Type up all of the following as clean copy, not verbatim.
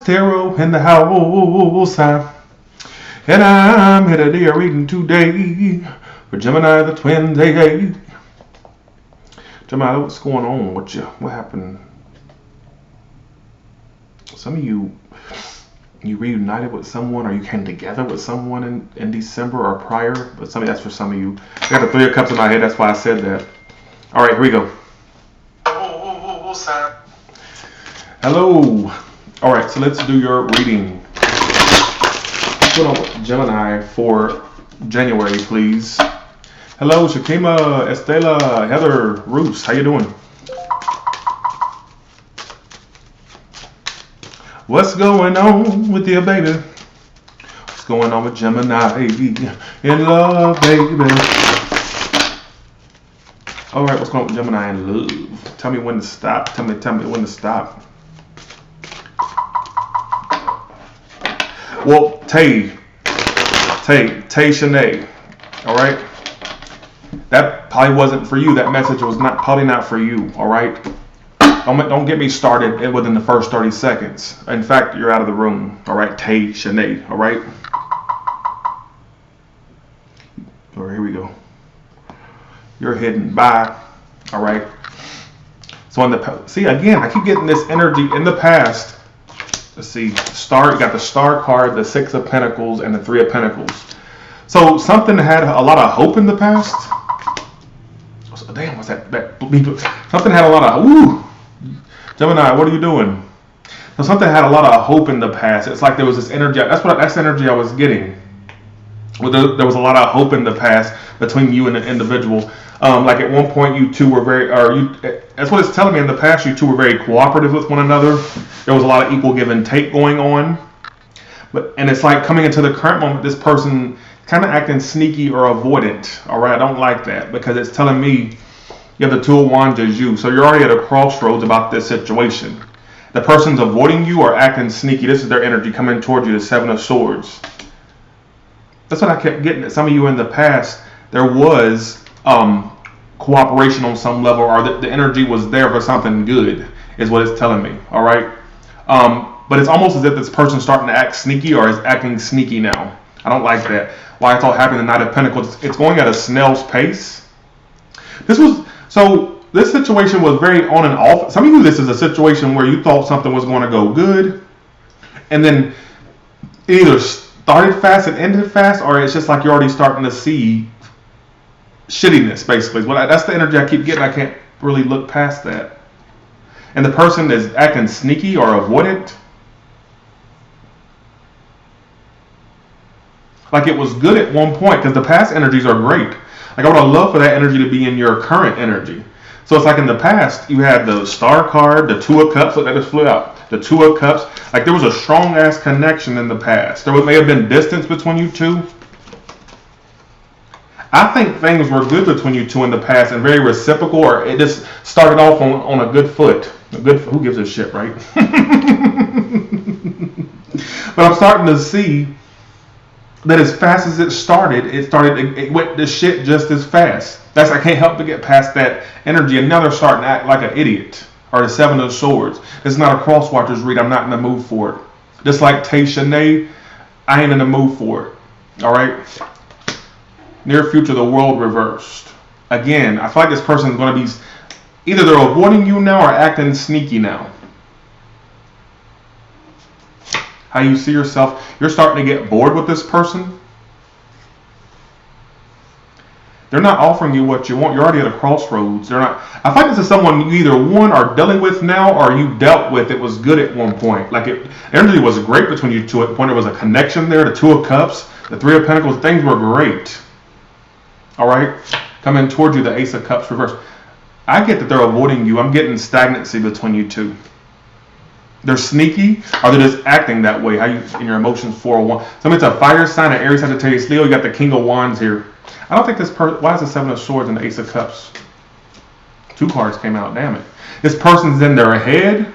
Tarot in the house, and I'm here to do a reading today for Gemini the twins. Hey. Gemini, what's going on with you? What happened? Some of you reunited with someone, or you came together with someone in December or prior, but that's for some of you. I got the Three of Cups in my head, that's why I said that. All right, here we go. Hello. All right, so let's do your reading. What's going on with Gemini for January, please? Hello, Shakima, Estela, Heather, Roos. How you doing? What's going on with you, baby? What's going on with Gemini in love, baby? All right, what's going on with Gemini in love? Tell me when to stop. Tell me when to stop. Well, Tay Shanae, all right? That probably wasn't for you. That message was probably not for you, all right? Don't get me started within the first 30 seconds. In fact, you're out of the room, all right? Tay Shanae, all right? All right, here we go. You're hidden. Bye, all right? So see, again, I keep getting this energy in the past. Let's see, you got the Star card, the Six of Pentacles, and the Three of Pentacles. So something had a lot of hope in the past. Damn, what's that? Something had a lot of, Gemini, what are you doing? So something had a lot of hope in the past. It's like there was this energy, that's the energy I was getting. There was a lot of hope in the past between you and the individual. Like at one point you two were that's what it's telling me. In the past you two were very cooperative with one another. There was a lot of equal give and take going on. And it's like coming into the current moment, this person kind of acting sneaky or avoidant. All right, I don't like that because it's telling me you have the Two of Wands as you. So you're already at a crossroads about this situation. The person's avoiding you or acting sneaky. This is their energy coming towards you, the Seven of Swords. That's what I kept getting at. Some of you in the past, there was cooperation on some level, or the energy was there for something good, is what it's telling me, all right? But it's almost as if this person's starting to act sneaky or is acting sneaky now. I don't like that. Why it's all happening, the Knight of Pentacles, it's going at a snail's pace. This situation was very on and off. Some of you, this is a situation where you thought something was going to go good, and then it either started fast and ended fast, or it's just like you're already starting to see shittiness, basically. That's the energy I keep getting. I can't really look past that. And the person is acting sneaky or avoidant. Like it was good at one point, because the past energies are great. Like I would have loved for that energy to be in your current energy. So it's like in the past, you had the Star card, the Two of Cups. Look, that just flew out. The Two of Cups. Like there was a strong ass connection in the past. There may have been distance between you two. I think things were good between you two in the past and very reciprocal, or it just started off on a good foot. Who gives a shit, right? But I'm starting to see that as fast as it went to shit just as fast. I can't help but get past that energy. And now they're starting to act like an idiot. Or the Seven of Swords. It's not a Crosswatchers read. I'm not in the mood for it. Just like Tay Shanae, I ain't in the mood for it. Alright? Near future, the world reversed. Again, I feel like this person is going to be, either they're avoiding you now or acting sneaky now. How you see yourself, you're starting to get bored with this person. They're not offering you what you want. You're already at a crossroads. I feel like this is someone you either won or dealing with now, or you dealt with. It was good at one point. Like energy was great between you two at one point. There was a connection there. The Two of Cups, the Three of Pentacles, things were great. All right, coming towards you, the Ace of Cups reversed. I get that they're avoiding you. I'm getting stagnancy between you two. They're sneaky, or they're just acting that way. How you in your emotions 401. Somebody's a fire sign, an Aries, Sagittarius, Leo. You got the King of Wands here. I don't think this person. Why is the Seven of Swords and the Ace of Cups? Two cards came out. Damn it. This person's in their head.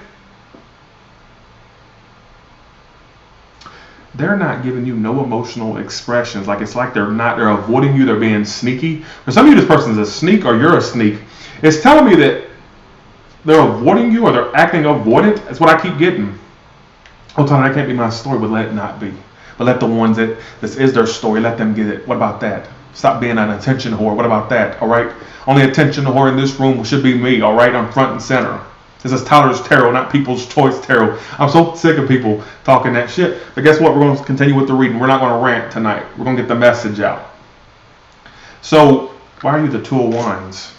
They're not giving you no emotional expressions. Like it's like they're avoiding you. They're being sneaky. For some of you, this person's a sneak, or you're a sneak. It's telling me that they're avoiding you or they're acting avoidant. That's what I keep getting. Oh, Tony, that can't be my story, but let it not be. But let the ones that this is their story, let them get it. What about that? Stop being an attention whore. What about that? All right. Only attention whore in this room should be me. All right. I'm front and center. This is Tyler's tarot, not People's Choice tarot. I'm so sick of people talking that shit. But guess what? We're going to continue with the reading. We're not going to rant tonight. We're going to get the message out. So, why are you the Two of Wands?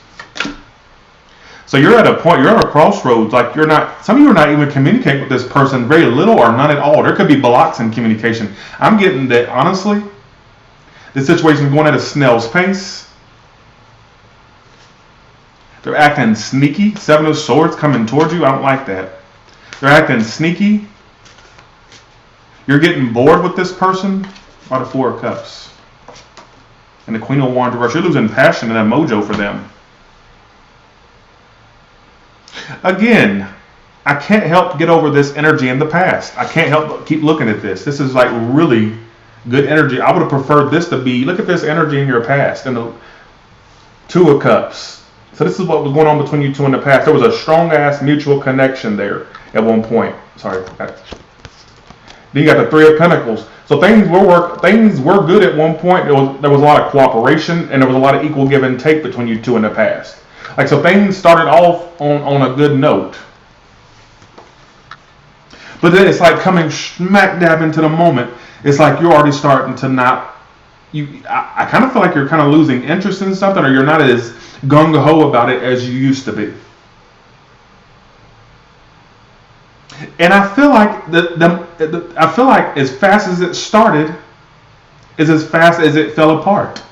So you're at a point, you're at a crossroads. Like you're not, some of you are not even communicating with this person very little or none at all. There could be blocks in communication. I'm getting that, honestly, this situation is going at a snail's pace. They're acting sneaky. Seven of Swords coming towards you. I don't like that. They're acting sneaky. You're getting bored with this person. By the Four of Cups. And the Queen of Wands reverse. You're losing passion and mojo for them. Again, I can't help get over this energy in the past. I can't help but keep looking at this. This is like really good energy. I would have preferred this to be, look at this energy in your past. And the Two of Cups. So this is what was going on between you two in the past. There was a strong ass mutual connection there at one point. Sorry. Then you got the Three of Pentacles. So things were good at one point. There was a lot of cooperation and there was a lot of equal give and take between you two in the past. Like, so things started off on a good note. But then it's like coming smack dab into the moment. It's like you're already starting to not, I kind of feel like you're kind of losing interest in something, or you're not as gung-ho about it as you used to be. And I feel like I feel like as fast as it started is as fast as it fell apart.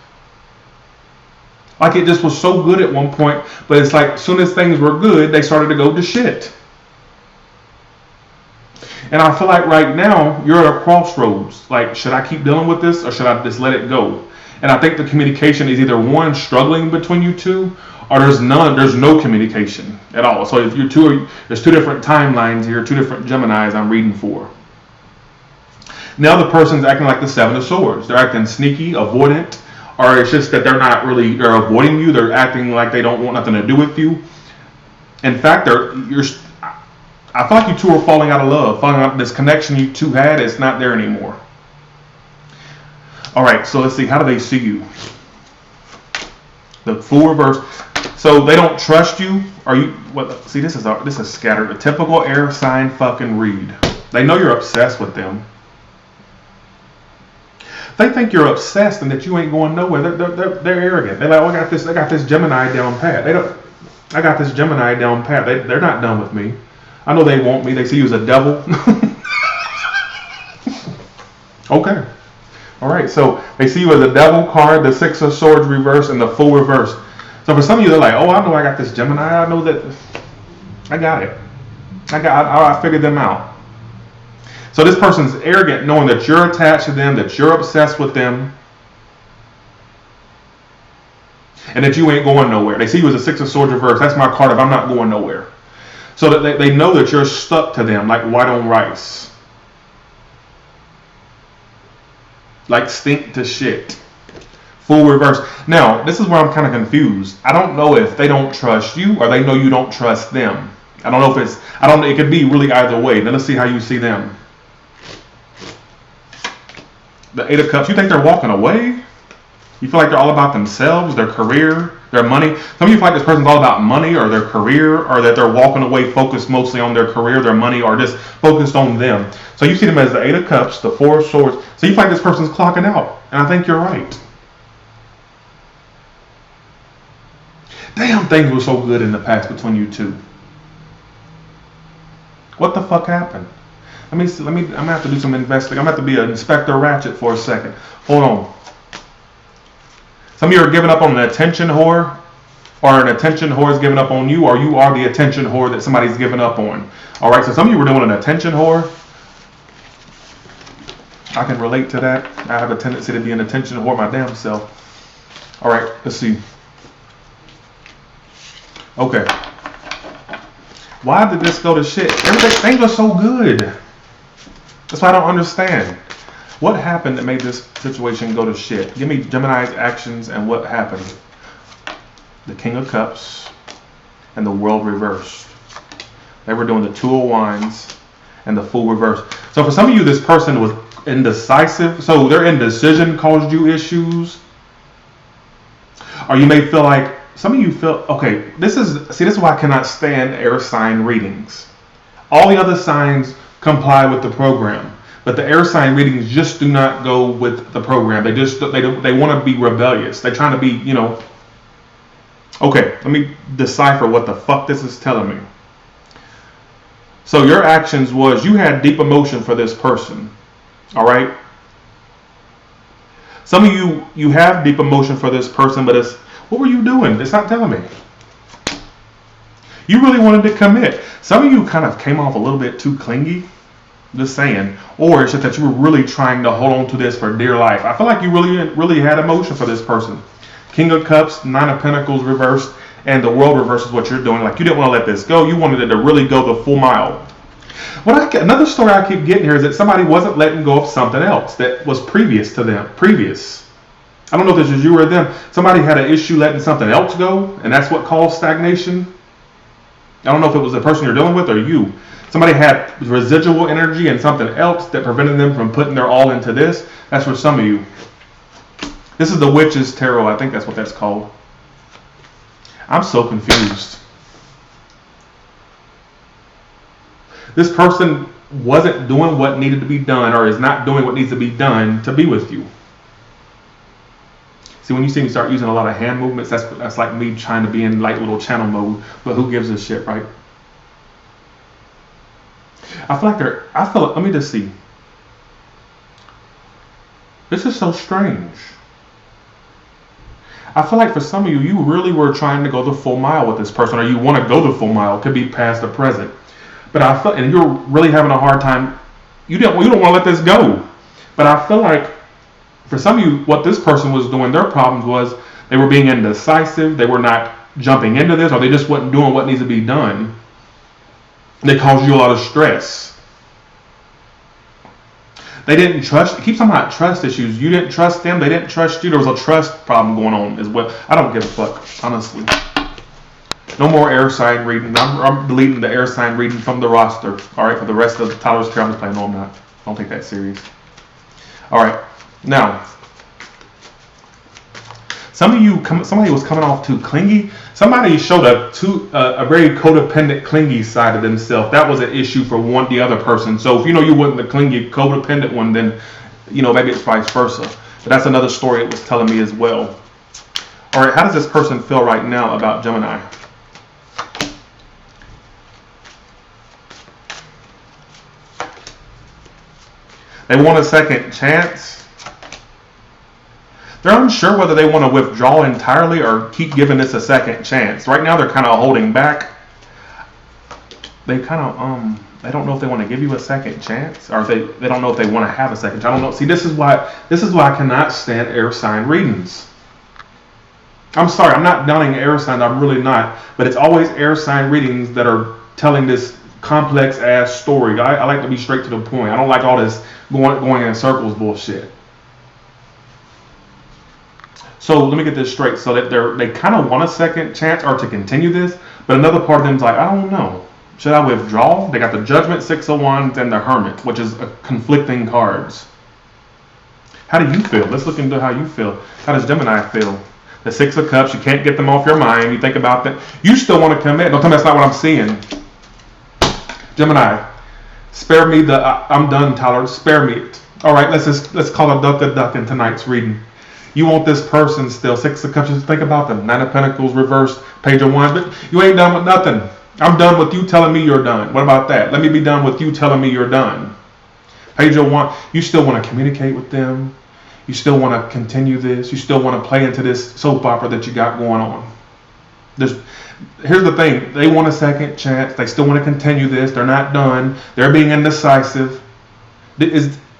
Like it just was so good at one point, but it's like as soon as things were good, they started to go to shit. And I feel like right now you're at a crossroads. Like, should I keep dealing with this or should I just let it go? And I think the communication is either one, struggling between you two, or there's no communication at all. So if there's two different timelines here, two different Geminis I'm reading for. Now the person's acting like the Seven of Swords. They're acting sneaky, avoidant, or it's just that they're avoiding you. They're acting like they don't want nothing to do with you. In fact, I feel like you two are falling out of love. Falling out, this connection you two had is not there anymore. All right, so let's see. How do they see you? The Fool reverse. So they don't trust you. Are you? What? See, this is scattered. A typical air sign fucking read. They know you're obsessed with them. They think you're obsessed and that you ain't going nowhere. They're arrogant. They're like, oh, I got this Gemini down pat. I got this Gemini down pat. They're not done with me. I know they want me. They see you as a devil. Okay. All right. So they see you as a devil card, the Six of Swords reverse, and the Fool reverse. So for some of you, they're like, oh, I know I got this Gemini. I know that. I got it. I figured them out. So this person's arrogant, knowing that you're attached to them, that you're obsessed with them, and that you ain't going nowhere. They see you as a Six of Swords reverse. That's my card if I'm not going nowhere. So that they know that you're stuck to them like white on rice. Like stink to shit. Fool reverse. Now, this is where I'm kind of confused. I don't know if they don't trust you or they know you don't trust them. I don't know if it could be really either way. Then let's see how you see them. The Eight of Cups. You think they're walking away? You feel like they're all about themselves, their career, their money. Some of you feel like this person's all about money or their career, or that they're walking away focused mostly on their career, their money, or just focused on them. So you see them as the Eight of Cups, the Four of Swords. So you feel like this person's clocking out. And I think you're right. Damn, things were so good in the past between you two. What the fuck happened? I'm gonna have to do some investigating. I'm gonna have to be an Inspector Ratchet for a second. Hold on. Some of you are giving up on an attention whore, or an attention whore is giving up on you, or you are the attention whore that somebody's giving up on. All right, so some of you were doing an attention whore. I can relate to that. I have a tendency to be an attention whore my damn self. All right, let's see. Okay. Why did this go to shit? Things are so good. That's why I don't understand. What happened that made this situation go to shit? Give me Gemini's actions and what happened. The King of Cups and the World reversed. They were doing the Two of Wands and the Fool reversed. So for some of you, this person was indecisive. So their indecision caused you issues. Or you may feel like, some of you feel, okay, this is why I cannot stand air sign readings. All the other signs comply with the program, but the air sign readings just do not go with the program. They want to be rebellious. They're trying to be, okay, let me decipher what the fuck this is telling me. So your actions was, you had deep emotion for this person, all right? Some of you have deep emotion for this person, but what were you doing? It's not telling me. You really wanted to commit. Some of you kind of came off a little bit too clingy, just saying. Or it's just that you were really trying to hold on to this for dear life. I feel like you really had emotion for this person. King of Cups, Nine of Pentacles reversed, and the World reverse is what you're doing. Like, you didn't want to let this go. You wanted it to really go the full mile. Another story I keep getting here is that somebody wasn't letting go of something else that was previous to them. I don't know if this is you or them. Somebody had an issue letting something else go, and that's what caused stagnation. I don't know if it was the person you're dealing with or you. Somebody had residual energy and something else that prevented them from putting their all into this. That's for some of you. This is the Witch's Tarot. I think that's what that's called. I'm so confused. This person wasn't doing what needed to be done, or is not doing what needs to be done to be with you. See, when you see me start using a lot of hand movements, that's like me trying to be in like little channel mode, but who gives a shit, right? let me just see. This is so strange. I feel like for some of you, you really were trying to go the full mile with this person, or you want to go the full mile. It could be past or present. But and you're really having a hard time. You don't want to let this go. But I feel like for some of you, what this person was doing, their problems was they were being indecisive. They were not jumping into this, or they just wasn't doing what needs to be done. They caused you a lot of stress. They didn't trust. Keep talking about trust issues. You didn't trust them. They didn't trust you. There was a trust problem going on as well. I don't give a fuck, honestly. No more air sign reading. I'm deleting the air sign reading from the roster. All right, for the rest of Tyler's Tarot, I'm just playing. No, I'm not. Don't take that serious. All right, now. Somebody was coming off too clingy. Somebody showed a very codependent, clingy side of themselves. That was an issue for the other person. So if you wasn't the clingy, codependent one, then maybe it's vice versa. But that's another story it was telling me as well. All right, how does this person feel right now about Gemini? They want a second chance. They're unsure whether they want to withdraw entirely or keep giving this a second chance. Right now, they're kind of holding back. They kind of they don't know if they want to give you a second chance, or they don't know if they want to have a second chance. I don't know. See, this is why I cannot stand air sign readings. I'm sorry, I'm not downing air signs. I'm really not. But it's always air sign readings that are telling this complex ass story. I like to be straight to the point. I don't like all this going in circles bullshit. So let me get this straight. So that they kind of want a second chance or to continue this, but another part of them is like, I don't know. Should I withdraw? They got the Judgment, Six of Wands, and the Hermit, which is conflicting cards. How do you feel? Let's look into how you feel. How does Gemini feel? The Six of Cups, you can't get them off your mind. You think about that. You still want to commit. Don't tell me that's not what I'm seeing. Gemini, spare me I'm done, Tyler. Spare me it. All right, let's call a duck in tonight's reading. You want this person still. Six of Cups, just think about them. Nine of Pentacles reversed, Page of Wands. But you ain't done with nothing. I'm done with you telling me you're done. What about that? Let me be done with you telling me you're done. Page of Wands, you still want to communicate with them. You still want to continue this. You still want to play into this soap opera that you got going on. Here's the thing. They want a second chance. They still want to continue this. They're not done. They're being indecisive.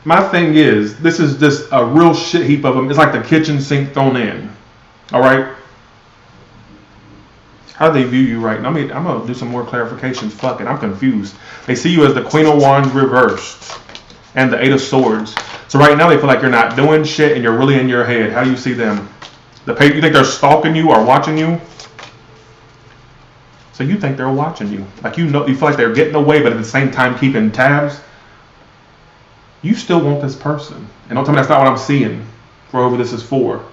My thing is, this is just a real shit heap of them. It's like the kitchen sink thrown in. All right? How do they view you right now? I'm going to do some more clarifications. Fuck it. I'm confused. They see you as the Queen of Wands reversed and the Eight of Swords. So right now they feel like you're not doing shit and you're really in your head. How do you see them? You think they're stalking you or watching you? So you think they're watching you. Like you feel like they're getting away, but at the same time keeping tabs. You still want this person. And don't tell me that's not what I'm seeing for whoever this is for.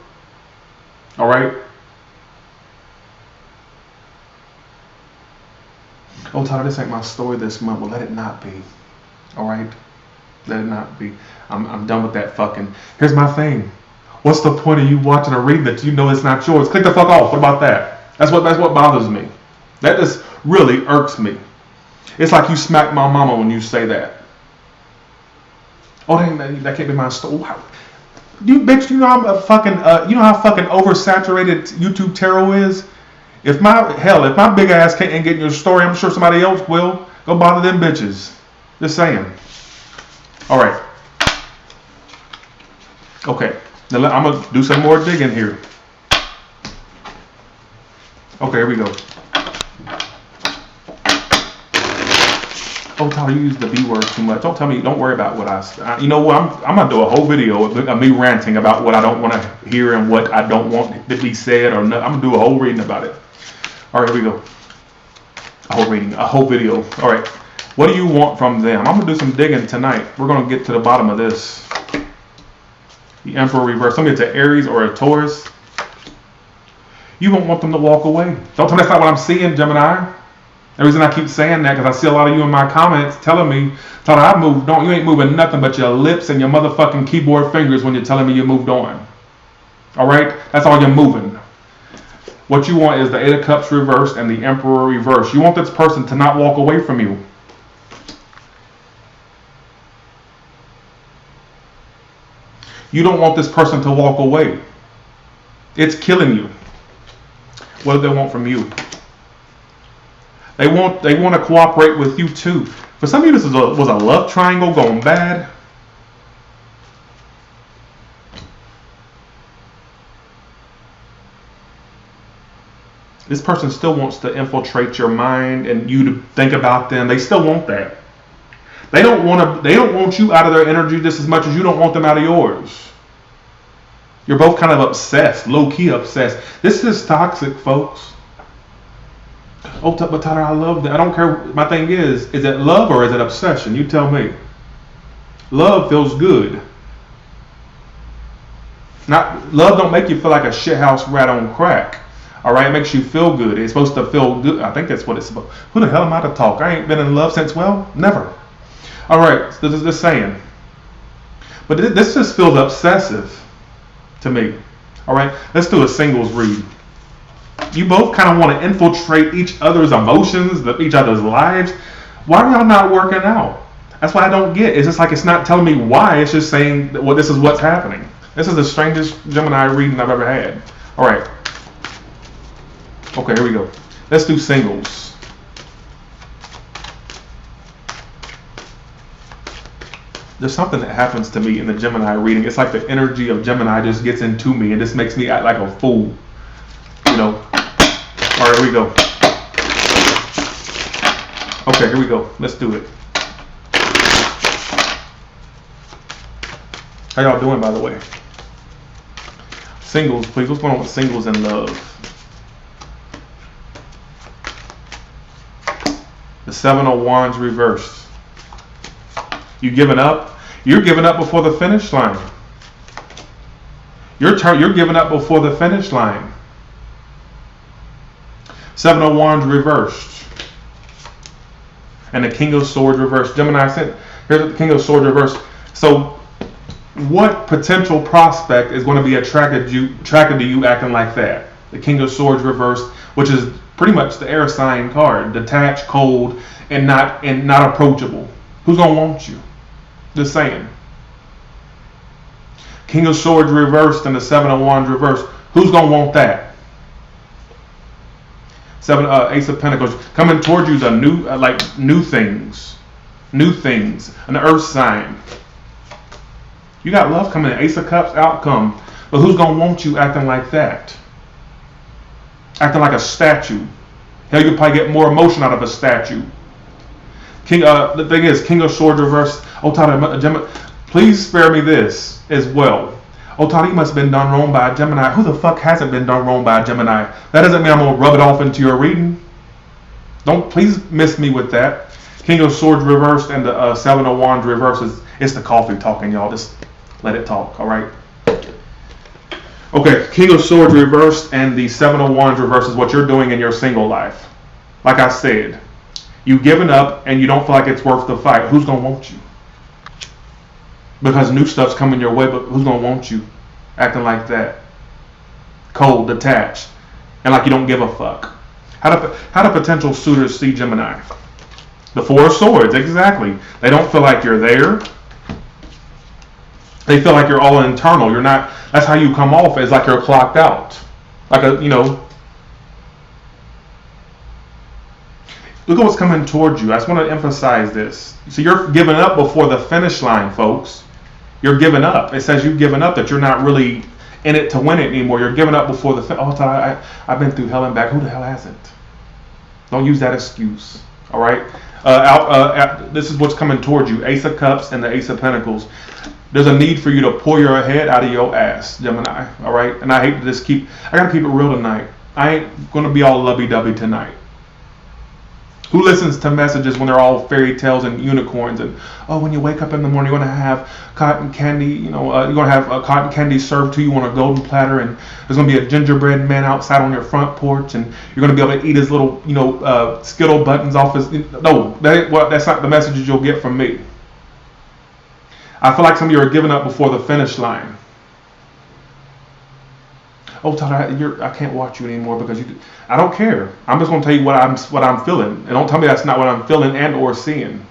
All right? Oh, Tyler, this ain't my story this month. Well, let it not be. All right? Let it not be. I'm done with that fucking. Here's my thing. What's the point of you watching a reading that you know it's not yours? Click the fuck off. What about that? That's what bothers me. That just really irks me. It's like you smack my mama when you say that. Oh, that can't be my story. Wow. You bitch, you know I'm a fucking. You know how fucking oversaturated YouTube tarot is. If my big ass can't get your story, I'm sure somebody else will. Go bother them bitches. Just saying. All right. Okay. Now I'm gonna do some more digging here. Okay, here we go. Oh, Tyler, you use the B word too much. Don't worry about what you know what, I'm going to do a whole video of me ranting about what I don't want to hear and what I don't want to be said or not. I'm going to do a whole reading about it. All right, here we go. A whole video. All right. What do you want from them? I'm going to do some digging tonight. We're going to get to the bottom of this. The Emperor reverse. Somebody it's an Aries or a Taurus. You don't want them to walk away. Don't tell me that's not what I'm seeing, Gemini. The reason I keep saying that because I see a lot of you in my comments telling me, Tyler, I moved on. You ain't moving nothing but your lips and your motherfucking keyboard fingers when you're telling me you moved on. All right? That's all you're moving. What you want is the Eight of Cups reversed and the Emperor reversed. You want this person to not walk away from you. You don't want this person to walk away. It's killing you. What do they want from you? They want to cooperate with you too. For some of you, this was a love triangle going bad. This person still wants to infiltrate your mind and you to think about them. They still want that. They don't want you out of their energy just as much as you don't want them out of yours. You're both kind of obsessed, low-key obsessed. This is toxic, folks. Oh, but Tyler, I love that. I don't care. My thing is it love or is it obsession? You tell me. Love feels good. Love don't make you feel like a shithouse rat on crack. All right, it makes you feel good. It's supposed to feel good. I think that's what it's supposed. Who the hell am I to talk? I ain't been in love since, well, never. All right, this is just saying. But this just feels obsessive to me. All right, let's do a singles read. You both kind of want to infiltrate each other's emotions, each other's lives. Why are y'all not working out? That's what I don't get. It's just like it's not telling me why. It's just saying, well, this is what's happening. This is the strangest Gemini reading I've ever had. All right. Okay, here we go. Let's do singles. There's something that happens to me in the Gemini reading. It's like the energy of Gemini just gets into me and just makes me act like a fool. You know. All right, here we go. Okay, here we go. Let's do it. How y'all doing, by the way? Singles, please. What's going on with singles and love? The Seven of Wands reversed. You giving up? You're giving up before the finish line. You're giving up before the finish line. Seven of Wands reversed. And the King of Swords reversed. Gemini said, here's the King of Swords reversed. So what potential prospect is going to be attracted to you acting like that? The King of Swords reversed, which is pretty much the air sign card. Detached, cold, and not approachable. Who's going to want you? Just saying. King of Swords reversed and the Seven of Wands reversed. Who's going to want that? Ace of Pentacles coming towards you is a new things, an earth sign. You got love coming in. Ace of Cups outcome, but who's gonna want you acting like that? Acting like a statue. Hell, you'll probably get more emotion out of a statue. The thing is, King of Swords reversed. Oh, Tyler, please spare me this as well. Oh, Todd, you must have been done wrong by a Gemini. Who the fuck hasn't been done wrong by a Gemini? That doesn't mean I'm going to rub it off into your reading. Don't please miss me with that. King of Swords reversed and the Seven of Wands reversed It's the coffee talking, y'all. Just let it talk, all right? Okay, King of Swords reversed and the Seven of Wands reversed is what you're doing in your single life. Like I said, you've given up and you don't feel like it's worth the fight. Who's going to want you? Because new stuff's coming your way, but who's going to want you acting like that? Cold, detached, and like you don't give a fuck. How do potential suitors see Gemini? The Four of Swords, exactly. They don't feel like you're there. They feel like you're all internal. You're not. That's how you come off, is like you're clocked out. Like a, look at what's coming towards you. I just want to emphasize this. So you're giving up before the finish line, folks. You're giving up. It says you've given up, that you're not really in it to win it anymore. You're giving up before the I've been through hell and back. Who the hell hasn't? Don't use that excuse. All right. This is what's coming towards you. Ace of Cups and the Ace of Pentacles. There's a need for you to pull your head out of your ass, Gemini. All right. And I hate to just I gotta keep it real tonight. I ain't gonna be all lovey-dovey tonight. Who listens to messages when they're all fairy tales and unicorns and, oh, when you wake up in the morning, you're going to have cotton candy, you're going to have cotton candy served to you on a golden platter, and there's going to be a gingerbread man outside on your front porch, and you're going to be able to eat his little, Skittle buttons off his, no, that's not the messages you'll get from me. I feel like some of you are giving up before the finish line. Oh, Todd, I can't watch you anymore because I don't care. I'm just going to tell you what I'm feeling, and don't tell me that's not what I'm feeling and or seeing.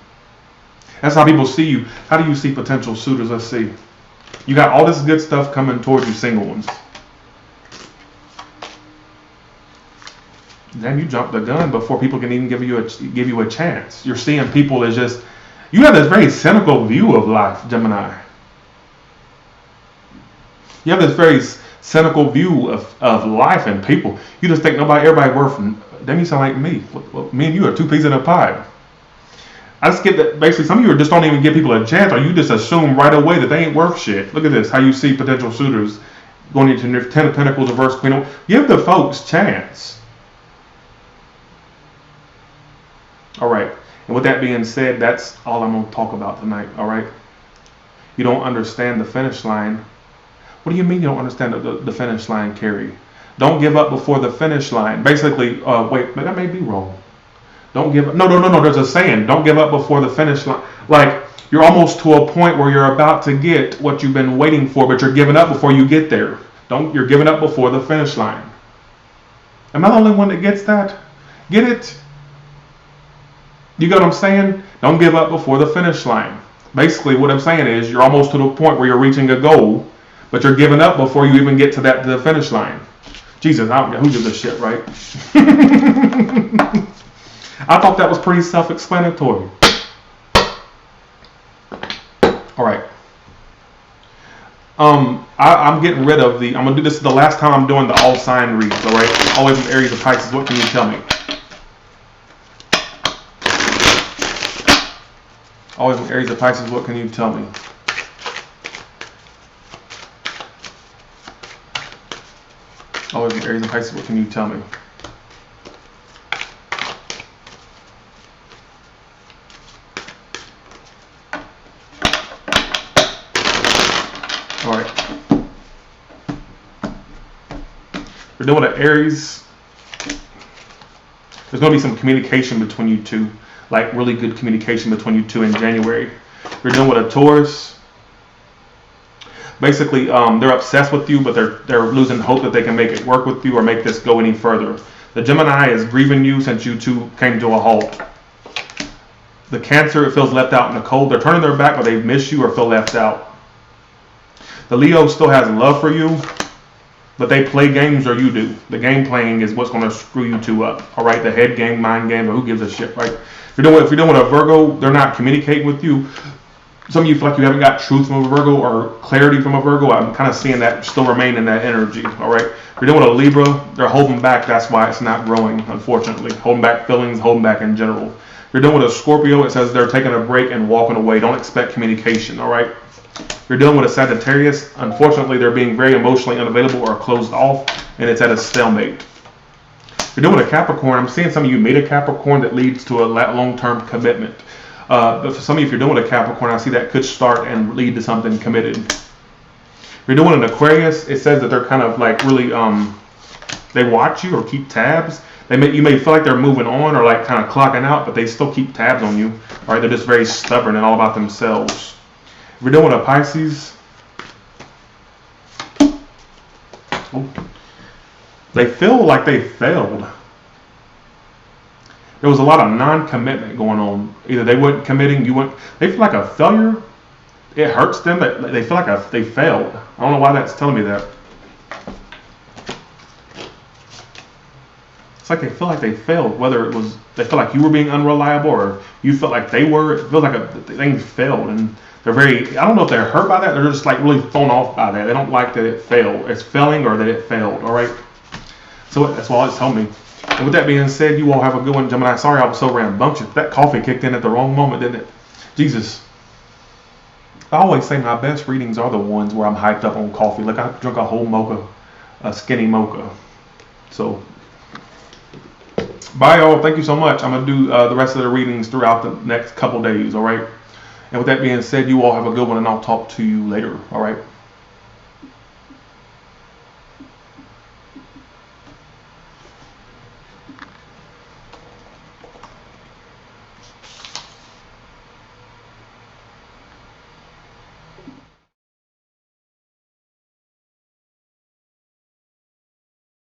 That's how people see you. How do you see potential suitors? Let's see. You got all this good stuff coming towards you, single ones. Then you jump the gun before people can even give you a chance. You're seeing people as just, you have this very cynical view of life, Gemini. You have this very cynical view of life and people. You just think everybody worth. Then you sound like me. Well, me and you are two peas in a pie. I just get that basically some of you just don't even give people a chance, or you just assume right away that they ain't worth shit. Look at this, how you see potential suitors going into your 10 of Pentacles, reverse Queen of. Give the folks chance. All right. And with that being said, that's all I'm going to talk about tonight. All right. You don't understand the finish line. What do you mean you don't understand the finish line, Carrie? Don't give up before the finish line. Basically, wait, that may be wrong. Don't give up. No. There's a saying. Don't give up before the finish line. Like, you're almost to a point where you're about to get what you've been waiting for, but you're giving up before you get there. You're giving up before the finish line. Am I the only one that gets that? Get it? You get what I'm saying? Don't give up before the finish line. Basically, what I'm saying is you're almost to the point where you're reaching a goal, but you're giving up before you even get to the finish line. Jesus, I don't know who gives a shit, right? I thought that was pretty self-explanatory. All right. I'm getting rid of I'm gonna do this the last time I'm doing the all sign reads. All right. Always in Aries of Pisces. What can you tell me? Always in Aries of Pisces. What can you tell me? Always in Aries of Pisces. What can you tell me? All right. We're doing an Aries. There's going to be some communication between you two, like really good communication between you two in January. We're dealing with a Taurus. Basically, they're obsessed with you, but they're losing hope that they can make it work with you or make this go any further. The Gemini is grieving you since you two came to a halt. The Cancer, it feels left out in the cold. They're turning their back, but they miss you or feel left out. The Leo still has love for you, but they play games or you do. The game playing is what's going to screw you two up. All right, the head game, mind game, but who gives a shit, right? If you're doing with a Virgo, they're not communicating with you. Some of you feel like you haven't got truth from a Virgo or clarity from a Virgo. I'm kind of seeing that still remain in that energy, all right? If you're dealing with a Libra, they're holding back. That's why it's not growing, unfortunately. Holding back feelings, holding back in general. If you're dealing with a Scorpio, it says they're taking a break and walking away. Don't expect communication, all right? If you're dealing with a Sagittarius, unfortunately, they're being very emotionally unavailable or closed off, and it's at a stalemate. If you're dealing with a Capricorn, I'm seeing some of you made a Capricorn that leads to a long-term commitment. But for some of you, if you're doing a Capricorn, I see that could start and lead to something committed. If you're doing an Aquarius, it says that they're kind of like really, they watch you or keep tabs. You may feel like they're moving on or like kind of clocking out, but they still keep tabs on you. All right, they're just very stubborn and all about themselves. If you're doing a Pisces, they feel like they failed. There was a lot of non-commitment going on. Either they weren't committing, they feel like a failure. It hurts them that they feel like they failed. I don't know why that's telling me that. It's like they feel like they failed, whether it was they feel like you were being unreliable or you felt like they were. It feels like things failed, and they're very, I don't know if they're hurt by that, they're just like really thrown off by that. They don't like that it failed. It's failing or that it failed, all right? So that's all it's telling me. And with that being said, you all have a good one, Gemini. Sorry I was so rambunctious. That coffee kicked in at the wrong moment, didn't it? Jesus. I always say my best readings are the ones where I'm hyped up on coffee. Like I drunk a whole mocha, a skinny mocha. So, bye y'all. Thank you so much. I'm going to do the rest of the readings throughout the next couple days, all right? And with that being said, you all have a good one, and I'll talk to you later, all right?